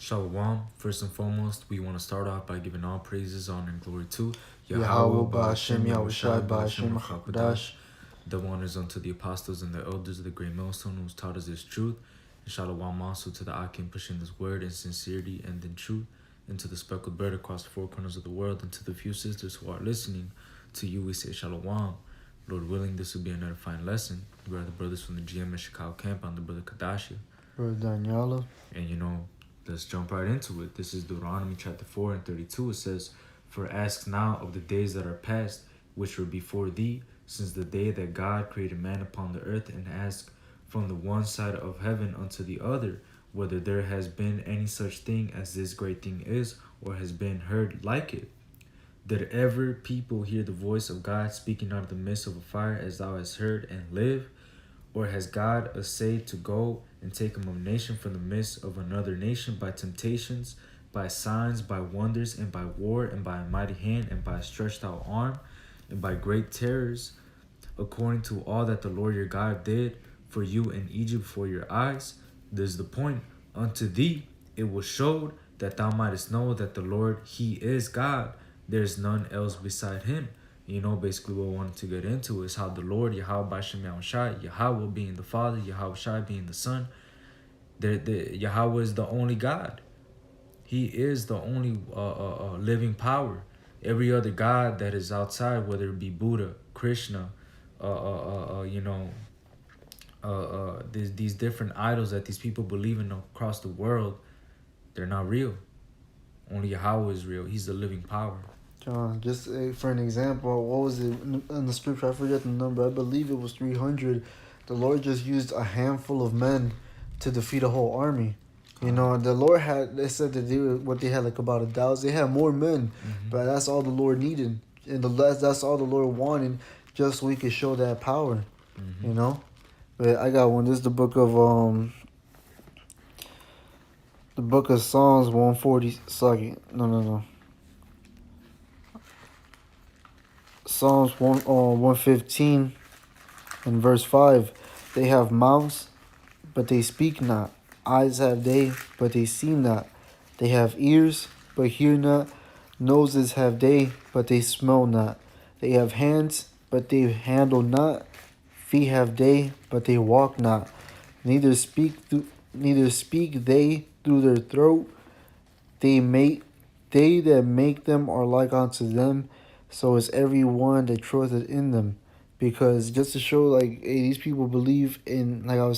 Shalom. First and foremost, we want to start off by giving all praises, honor, and glory to YAHAWAH, Ba'Hashem, Yahawashi, Ba'Hashem, Ba'Hashem, the wonders unto the apostles and the elders of the great millstone who's taught us this truth. And Shalom also to the Akim pushing this word in sincerity and in truth, and to the speckled bird across the four corners of the world, and to the few sisters who are listening. To you we say Shalom. Lord willing, this will be an edifying lesson. We are the brothers from the GM and Chicago camp. I'm the brother Kadashia. Brother Daniela. And let's jump right into it. This is Deuteronomy chapter 4 and 32. It says, "For ask now of the days that are past, which were before thee, since the day that God created man upon the earth, and ask from the one side of heaven unto the other, whether there has been any such thing as this great thing is, or has been heard like it. Did ever people hear the voice of God speaking out of the midst of a fire, as thou hast heard, and live? Or has God essayed to go and take him a nation from the midst of another nation by temptations, by signs, by wonders, and by war, and by a mighty hand, and by a stretched out arm, and by great terrors, according to all that the Lord your God did for you in Egypt before your eyes? This is the point. Unto thee it was showed, that thou mightest know that the Lord, he is God. There is none else beside him." Basically what I wanted to get into is how the Lord, Yahawah being the Father, Yahawashi being the Son, Yahawah is the only God. He is the only living power. Every other God that is outside, whether it be Buddha, Krishna, these different idols that these people believe in across the world, they're not real. Only Yahawah is real. He's the living power. John, just for an example, what was it in the scripture? I forget the number. I believe it was 300. The Lord just used a handful of men to defeat a whole army. The Lord they said that they had like about 1,000. They had more men, but that's all the Lord needed. And that's all the Lord wanted, just so he could show that power, But I got one. This is the book of Psalms 140. No. Psalms 115 and verse 5. They have mouths, but they speak not. Eyes have they, but they see not. They have ears, but hear not. Noses have they, but they smell not. They have hands, but they handle not. Feet have they, but they walk not. Neither speak they through their throat. They that make them are like unto them. So is every one that trusteth in them. Because just to show, hey, these people believe in, like I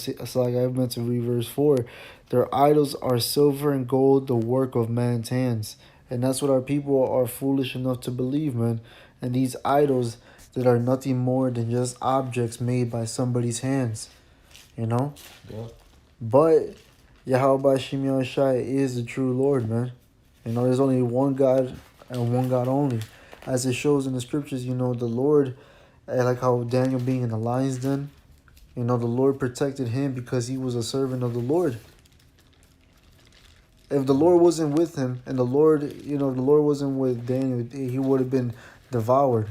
meant to read verse 4, their idols are silver and gold, the work of man's hands. And that's what our people are foolish enough to believe, man. And these idols that are nothing more than just objects made by somebody's hands, Yeah. But YAHAWAH is the true Lord, man. There's only one God and one God only. As it shows in the scriptures, the Lord, like how Daniel being in the lion's den, the Lord protected him because he was a servant of the Lord. If the Lord wasn't with him and the Lord wasn't with Daniel, he would have been devoured,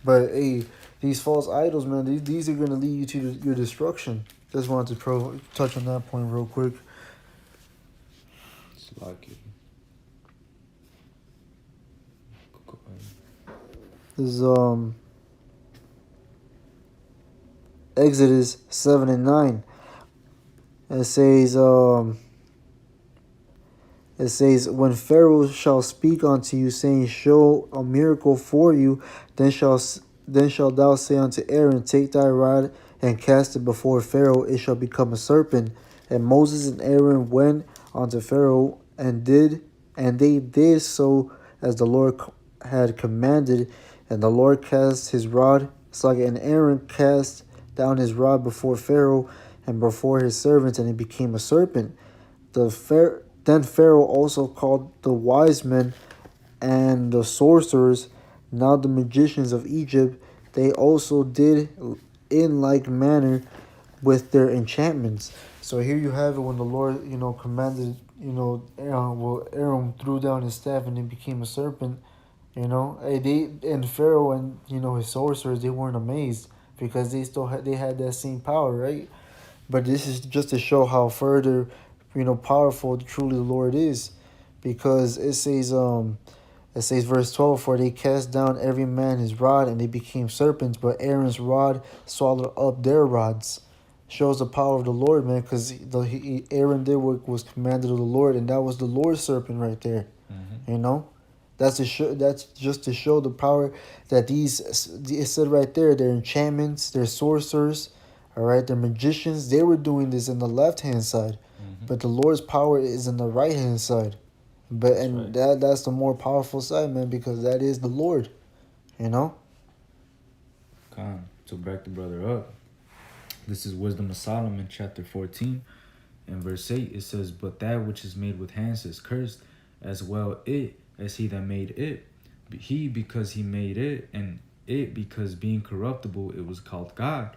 But, hey, these false idols, man, these are going to lead you to your destruction. Just wanted to touch on that point real quick. This is Exodus 7 and 9. It says, "When Pharaoh shall speak unto you, saying, Show a miracle for you, then shalt thou say unto Aaron, Take thy rod and cast it before Pharaoh, it shall become a serpent. And Moses and Aaron went unto Pharaoh, and they did so as the Lord had commanded. And the Lord cast his rod, and Aaron cast down his rod before Pharaoh and before his servants, and it became a serpent. Then Pharaoh also called the wise men and the sorcerers, now the magicians of Egypt. They also did in like manner with their enchantments." So here you have it when the Lord, commanded, Aaron threw down his staff and it became a serpent. And Pharaoh and his sorcerers, they weren't amazed because they had that same power, right? But this is just to show how further, powerful truly the Lord is, because it says verse 12, for they cast down every man his rod, and they became serpents, but Aaron's rod swallowed up their rods. Shows the power of the Lord, man, because Aaron did what was commanded of the Lord, and that was the Lord's serpent right there. Mm-hmm. You know, that's just to show the power that these. It said right there, they're enchantments, they're sorcerers, all right, they're magicians. They were doing this in the left hand side, Mm-hmm. but the Lord's power is in the right hand side. But That's and right. that's the more powerful side, man, because that is the Lord. You know. Come to back the brother up. This is Wisdom of Solomon, chapter 14, and verse 8. It says, but that which is made with hands is cursed, as well it as he that made it. He because he made it, and it because being corruptible it was called God.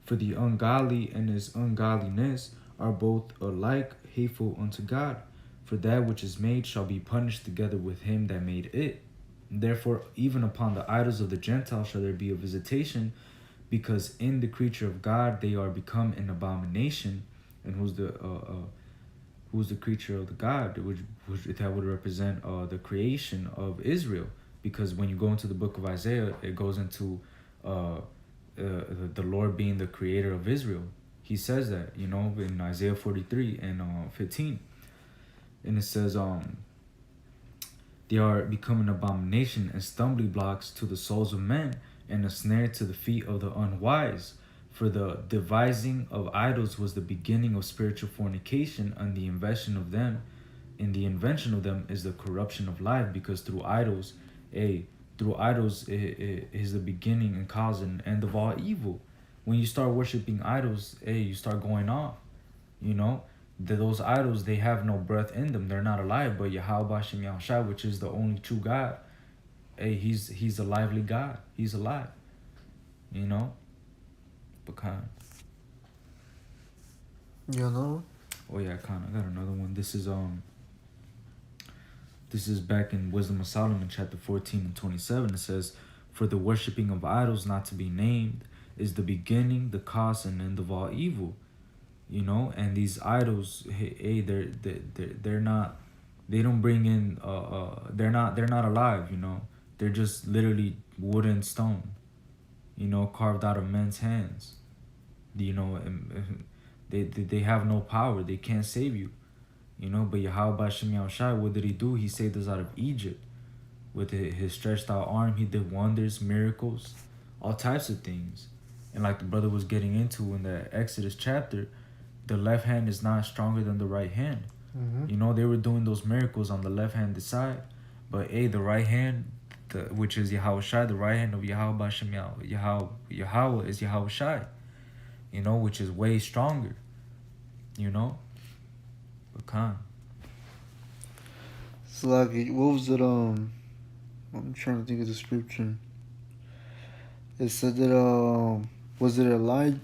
For the ungodly and his ungodliness are both alike hateful unto God. For that which is made shall be punished together with him that made it. Therefore, even upon the idols of the Gentiles shall there be a visitation, because in the creature of God they are become an abomination. And who's the creature of the God, which that would represent the creation of Israel. Because when you go into the book of Isaiah, it goes into the Lord being the creator of Israel. He says that, in Isaiah 43 and 15. And it says, they are become an abomination and stumbling blocks to the souls of men, and a snare to the feet of the unwise. For the devising of idols was the beginning of spiritual fornication, and the invention of them, is the corruption of life. Because through idols, it is the beginning and cause and end of all evil. When you start worshiping idols, you start going off. You know, those idols, they have no breath in them. They're not alive. But YAHAWAH, which is the only true God, he's a lively God. He's alive. You know, Bakan. You know. Oh yeah, Khan. I got another one. This is back in Wisdom of Solomon, chapter 14 and 27. It says, for the worshipping of idols not to be named is the beginning, the cause, and end of all evil. And these idols, hey, they're not, they don't bring in they're not alive. They're just literally wood and stone, carved out of men's hands. And they have no power. They can't save you. But Yahweh Shem Yahushai, what did he do? He saved us out of Egypt. With his stretched out arm, he did wonders, miracles, all types of things. And like the brother was getting into in the Exodus chapter, the left hand is not stronger than the right hand. Mm-hmm. They were doing those miracles on the left-handed side. But the right hand, which is Yahweh Shai, the right hand of Yahweh Shem Yahweh is Yahweh Shai, which is way stronger, But Khan. So like, what was it? I'm trying to think of the scripture. It said that was it Elijah?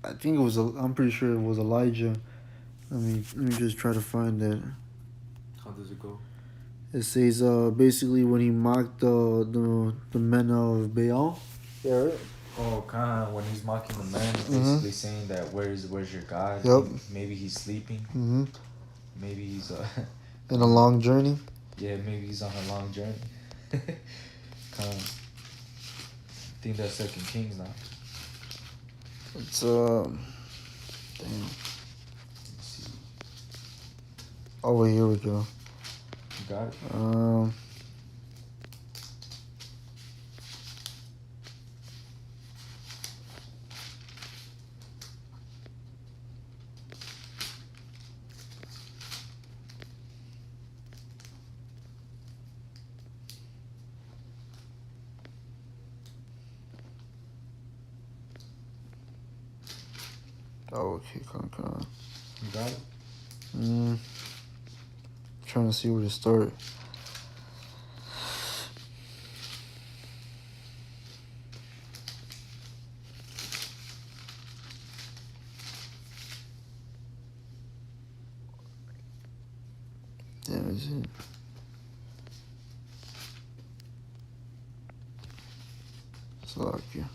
I think it was. I'm pretty sure it was Elijah. Let me just try to find that. How does it go? It says basically when he mocked the men of Baal. Yeah. Right? Oh, Khan, when he's mocking the man, basically saying that where's your God? Yep. Maybe he's sleeping. Mm-hmm. Maybe he's In a long journey. yeah, maybe he's on a long journey. Khan. I think that's Second Kings now. It's Let damn. me see. Oh wait, here we go. You got it? Oh, okay, come. You got it? Trying to see where to start. Damn, is it? Slovakia.